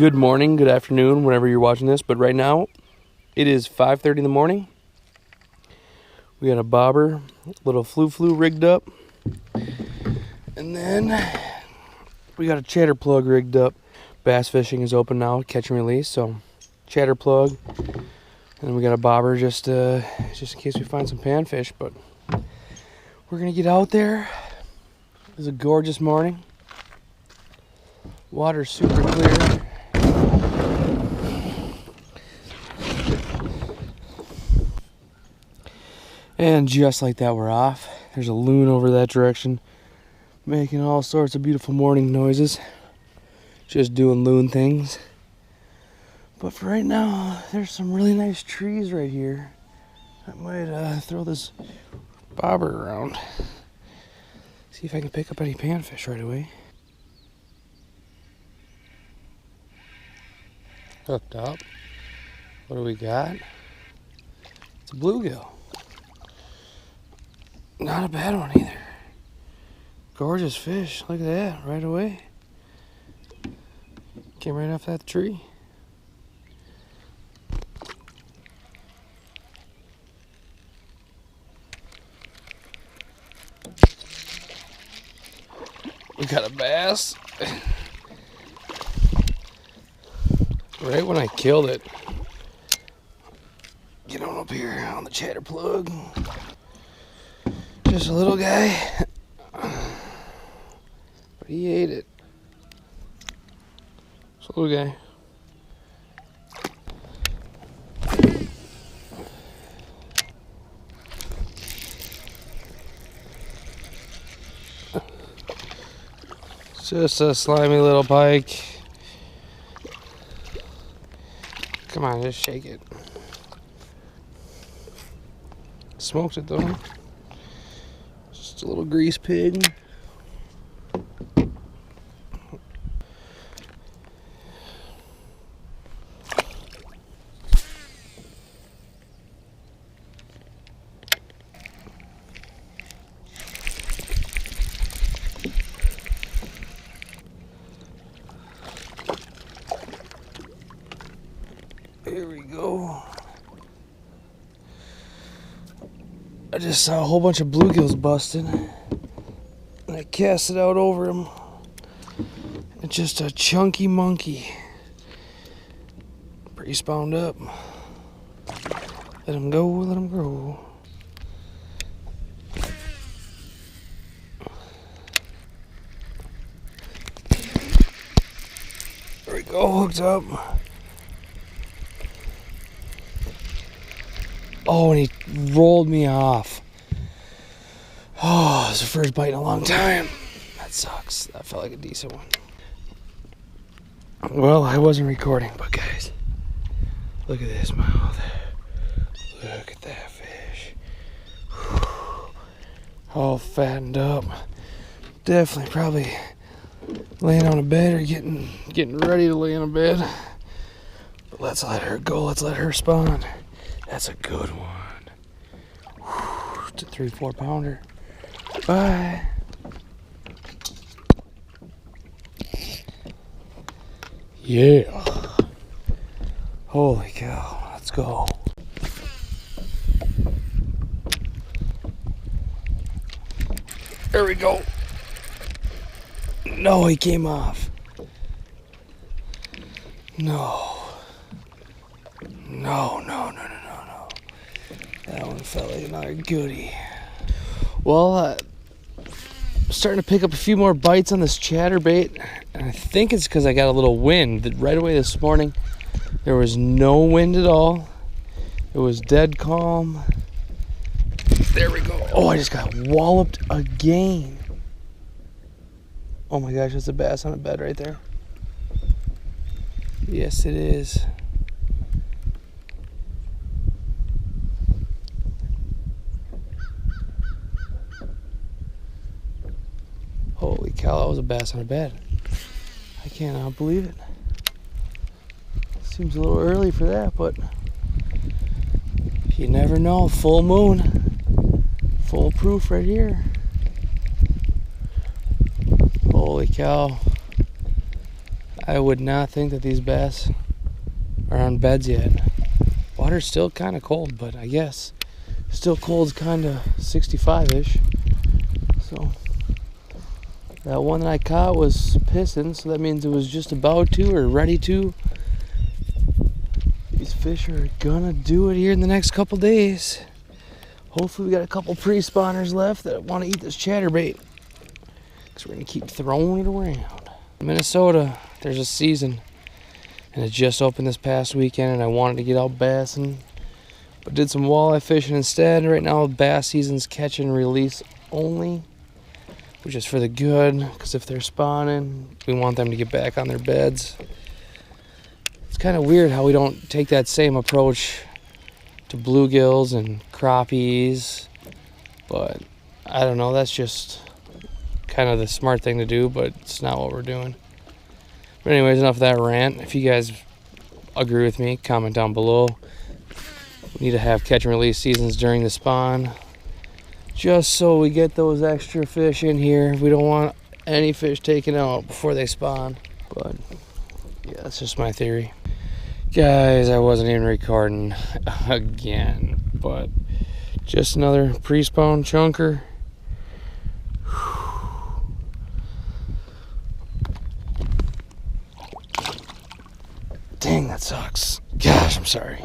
Good morning, good afternoon, whenever you're watching this. But right now, it is 5:30 in the morning. We got a bobber, little flu rigged up. And then we got a chatter plug rigged up. Bass fishing is open now, catch and release. So chatter plug. And then we got a bobber just in case we find some panfish. But we're going to get out there. It's a gorgeous morning. Water's super clear. And just like that, we're off. There's a loon over that direction, making all sorts of beautiful morning noises. Just doing loon things. But for right now, there's some really nice trees right here. I might throw this bobber around. See if I can pick up any panfish right away. Hooked up. What do we got? It's a bluegill. Not a bad one either. Gorgeous fish. Look at that, right away. Came right off that tree. We got a bass. Right when I killed it. Get on up here on the chatter plug. Just a little guy, but he ate it. It's a little guy. It's just a slimy little pike. Come on, just shake it. Smoked it though. Just a little grease pig. Here we go. I just saw a whole bunch of bluegills busting, and I cast it out over him. It's just a chunky monkey. Pretty spawned up. Let him go, let him grow. There we go, hooked up. Oh, and he rolled me off. Oh, it's the first bite in a long time. That sucks. That felt like a decent one. Well, I wasn't recording, but guys, look at this mouth. Look at that fish. All fattened up. Definitely probably laying on a bed or getting ready to lay on a bed. But let's let her go. Let's let her spawn. That's a good one. Whew, it's a 3-4 pounder. Bye. Yeah. Holy cow. Let's go. There we go. No, he came off. No. That one felt like another goodie. Well, starting to pick up a few more bites on this chatterbait, and I think it's because I got a little wind. Right away this morning, there was no wind at all. It was dead calm. There we go. Oh, I just got walloped again. Oh my gosh, that's a bass on a bed right there. Yes, it is. Holy cow, that was a bass on a bed. I cannot believe it. Seems a little early for that, but you never know. Full moon. Full proof right here. Holy cow. I would not think that these bass are on beds yet. Water's still kind of cold, but I guess still cold's kind of 65-ish. So that one that I caught was pissing, so that means it was just about to or ready to. These fish are gonna do it here in the next couple days. Hopefully we got a couple pre-spawners left that want to eat this chatterbait, because we're gonna keep throwing it around. Minnesota, there's a season, and it just opened this past weekend, and I wanted to get out bassing, but did some walleye fishing instead. Right now bass season's catch and release only, which is for the good, because if they're spawning, we want them to get back on their beds. It's kind of weird how we don't take that same approach to bluegills and crappies, but I don't know, that's just kind of the smart thing to do, but it's not what we're doing. But anyways, enough of that rant. If you guys agree with me, comment down below. We need to have catch and release seasons during the spawn, just so we get those extra fish in here. We don't want any fish taken out before they spawn. But yeah, that's just my theory. Guys, I wasn't even recording again, but just another pre-spawn chunker. Dang, that sucks. Gosh, I'm sorry.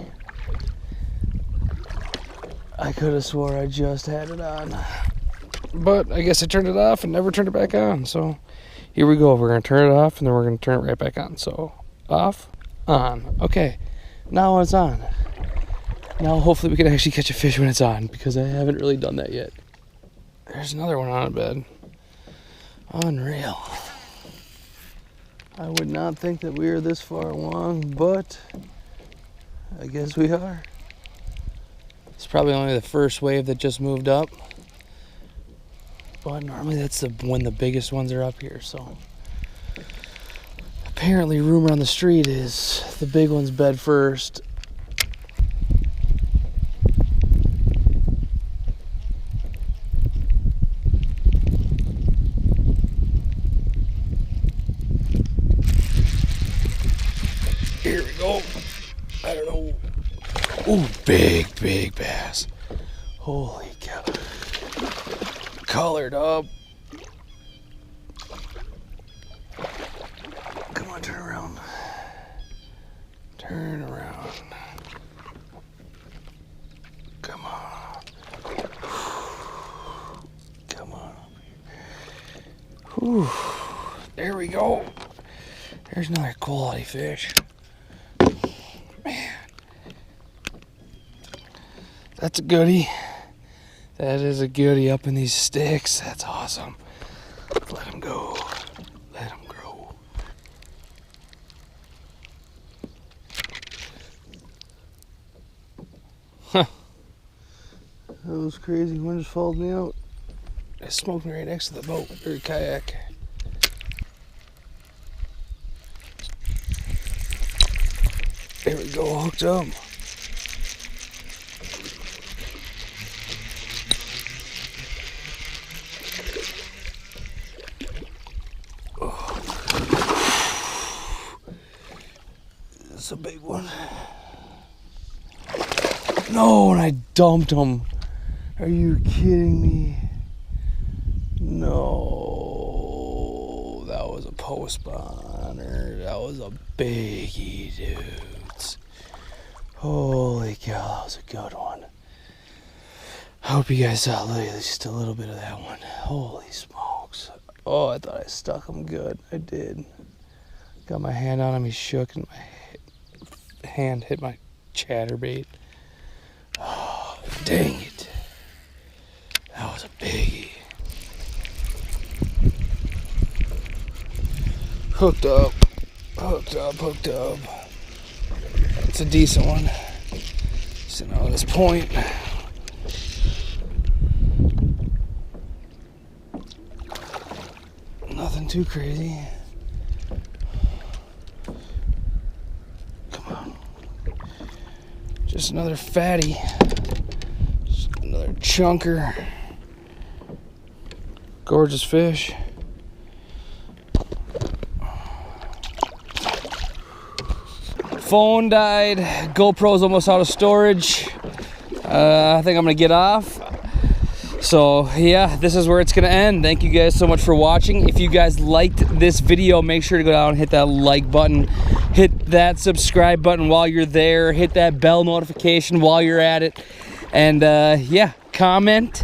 I could have swore I just had it on, but I guess I turned it off and never turned it back on. So here we go. We're gonna turn it off and then we're gonna turn it right back on. So off, on. Okay, now it's on. Now hopefully we can actually catch a fish when it's on, because I haven't really done that yet. There's another one on a bed. Unreal. I would not think that we are this far along, but I guess we are. It's probably only the first wave that just moved up, but normally that's when the biggest ones are up here. So apparently rumor on the street is the big ones bed first. Here we go. I don't know. Ooh, big bass. Holy cow. Colored up. Come on, turn around. Turn around. Come on. Come on. Whew. There we go. There's another quality fish. Man. That's a goodie. That is a goodie up in these sticks. That's awesome. Let him go. Let him grow. Huh. That was crazy. One just followed me out. It's smoking right next to the boat, or kayak. There we go, hooked up. That's a big one. No, and I dumped him. Are you kidding me? No, that was a post spawner. That was a biggie, dudes. Holy cow, that was a good one. I hope you guys saw at least a little bit of that one. Holy smokes. Oh, I thought I stuck him good. I did. Got my hand on him, he shook, and my hand hit my chatterbait. Oh, dang it. That was a biggie. Hooked up. It's a decent one. Sitting on this point. Nothing too crazy. Come on. Just another fatty. Just another chunker. Gorgeous fish. Phone died. GoPro's almost out of storage. I think I'm gonna get off. So yeah, this is where it's gonna end. Thank you guys so much for watching. If you guys liked this video, make sure to go down and hit that like button, hit that subscribe button while you're there, hit that bell notification while you're at it, and yeah, comment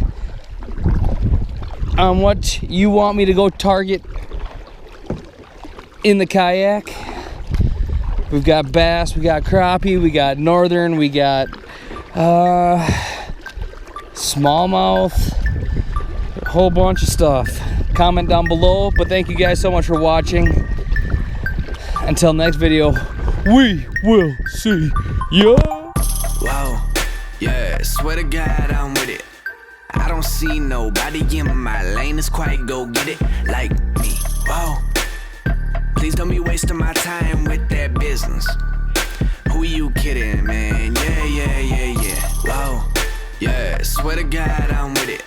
on what you want me to go target in the kayak. We've got bass, we got crappie, we got northern, we got smallmouth, a whole bunch of stuff. Comment down below, but thank you guys so much for watching. Until next video, we will see ya. Whoa, yeah, swear to God I'm with it. I don't see nobody in my lane that's quite go get it like me. Whoa, please don't be wasting my time with that business. Who you kidding, man? Yeah. Whoa, yeah, swear to God I'm with it.